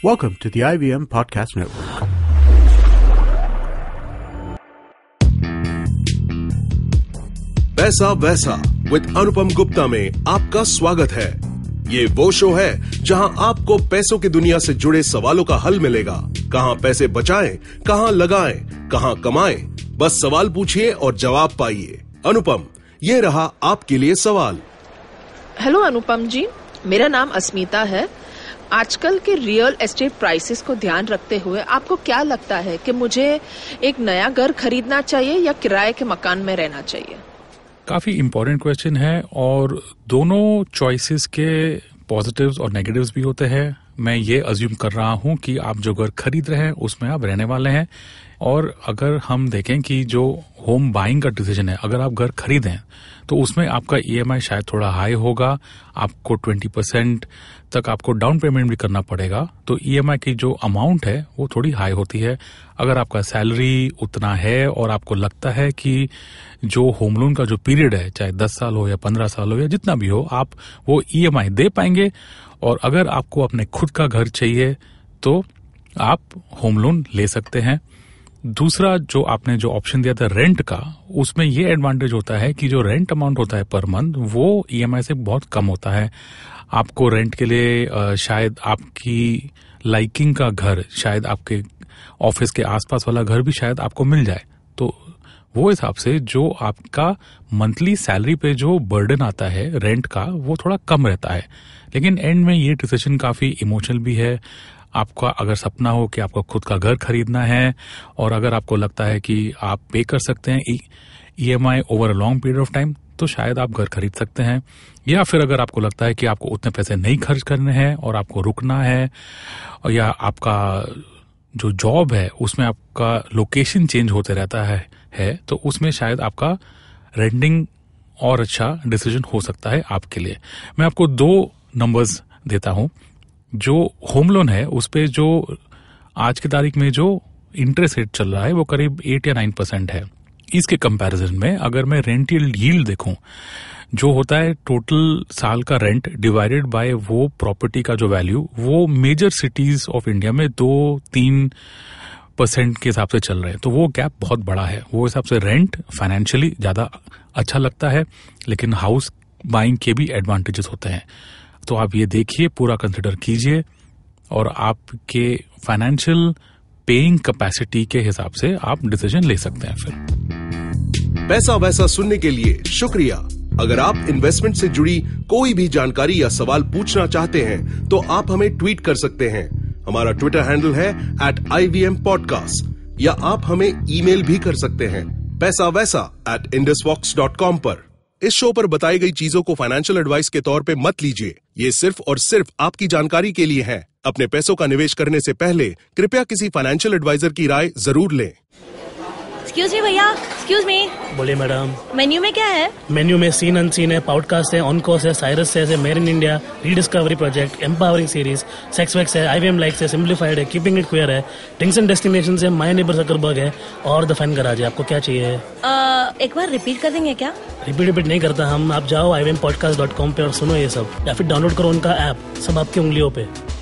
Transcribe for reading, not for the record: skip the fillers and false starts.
Welcome to the IVM Podcast Network. पैसा वैसा with अनुपम गुप्ता में आपका स्वागत है। ये वो शो है जहां आपको पैसों की दुनिया से जुड़े सवालों का हल मिलेगा। कहां पैसे बचाएं, कहां लगाएं, कहां कमाएं, बस सवाल पूछिए और जवाब पाइए। अनुपम, ये रहा आपके लिए सवाल। हेलो अनुपम जी, मेरा नाम अस्मिता है। आजकल के रियल एस्टेट प्राइसेस को ध्यान रखते हुए आपको क्या लगता है कि मुझे एक नया घर खरीदना चाहिए या किराए के मकान में रहना चाहिए? काफी इम्पोर्टेंट क्वेश्चन है और दोनों चॉइसेस के पॉजिटिव्स और नेगेटिव्स भी होते हैं। मैं ये अज्यूम कर रहा हूं कि आप जो घर खरीद रहे हैं उसमें आप रहने वाले हैं। और अगर हम देखें कि जो होम बाइंग का डिसीजन है, अगर आप घर खरीदें तो उसमें आपका ईएमआई शायद थोड़ा हाई होगा। आपको 20% तक आपको डाउन पेमेंट भी करना पड़ेगा, तो ईएमआई की जो अमाउंट है वो थोड़ी हाई होती है। अगर आपका सैलरी उतना है और आपको लगता है कि जो होम लोन का जो पीरियड है, चाहे 10 साल हो या 15 साल हो या जितना भी हो, आप वो ईएमआई दे पाएंगे। और अगर आपको अपने खुद का घर चाहिए तो आप होम लोन ले सकते हैं। दूसरा जो आपने जो ऑप्शन दिया था रेंट का, उसमें ये एडवांटेज होता है कि जो रेंट अमाउंट होता है पर मंथ वो ईएमआई से बहुत कम होता है। आपको रेंट के लिए शायद आपकी लाइकिंग का घर, शायद आपके ऑफिस के आसपास वाला घर भी शायद आपको मिल जाए। तो वो हिसाब से जो आपका मंथली सैलरी पे जो बर्डन आता है रेंट का, वो थोड़ा कम रहता है। लेकिन एंड में ये डिसीजन काफी इमोशनल भी है। आपका अगर सपना हो कि आपको खुद का घर खरीदना है और अगर आपको लगता है कि आप पे कर सकते हैं EMI over a long period of time, तो शायद आप घर खरीद सकते हैं। या फिर अगर आपको लगता है कि आपको उतने पैसे नहीं खर्च करने हैं और आपको रुकना है, और या आपका जो जॉब है उसमें आपका लोकेशन चेंज होते रहता है तो उसमें शायद आपका रेंटिंग और अच्छा डिसीजन हो सकता है आपके लिए। मैं आपको 2 नंबर्स देता हूं। जो होम लोन है उस पे जो आज की तारीख में जो इंटरेस्ट रेट चल रहा है वो करीब 8 या 9% है। इसके कंपैरिजन में अगर मैं रेंटल यील्ड देखूं, जो होता है टोटल साल का रेंट डिवाइडेड बाय वो प्रॉपर्टी का जो वैल्यू, वो मेजर सिटीज ऑफ इंडिया में 2-3% के हिसाब से चल रहे हैं। तो वो गैप बहुत बड़ा है। वो हिसाब से रेंट फाइनेंशियली ज्यादा अच्छा लगता है, लेकिन हाउस बाइंग के भी एडवांटेजेस होते हैं। तो आप ये देखिए, पूरा कंसिडर कीजिए और आपके फाइनेंशियल पेइंग कैपेसिटी के हिसाब से आप डिसीजन ले सकते हैं। फिर पैसा वैसा सुनने के लिए शुक्रिया। अगर आप इन्वेस्टमेंट से जुड़ी कोई भी जानकारी या सवाल पूछना चाहते हैं तो आप हमें ट्वीट कर सकते हैं। हमारा ट्विटर हैंडल है @IVM Podcast, या आप हमें ईमेल भी कर सकते हैं paisavaisa@indusvox.com पर। इस शो पर बताई गई चीजों को फाइनेंशियल एडवाइस के तौर पे मत लीजिए। ये सिर्फ और सिर्फ आपकी जानकारी के लिए है। अपने पैसों का निवेश करने से पहले कृपया किसी फाइनेंशियल एडवाइजर की राय जरूर लें। एक्सक्यूज मी भैया, एक्सक्यूज मी। बोलिए मैडम। मेन्यू में क्या है? मेन्यू में सीन अनसीन है, पॉडकास्ट है, ऑन कोर्स है, साइरस है, made in India, rediscovery project, empowering series, sex wax है, IVM लाइक्स है, सिंप्लीफाइड है, कीपिंग इट क्वियर है, ड्रिंक्स एंड डेस्टिनेशंस है, माय नेबर जकरबर्ग है और द फैन गराज है। आपको क्या चाहिए? एक बार रिपीट कर देंगे क्या? रिपीट नहीं करता हम। आप जाओ IVMpodcast.com पे और सुनो ये सब, या फिर डाउनलोड करो उनका ऐप, सब आपकी उंगलियों पे।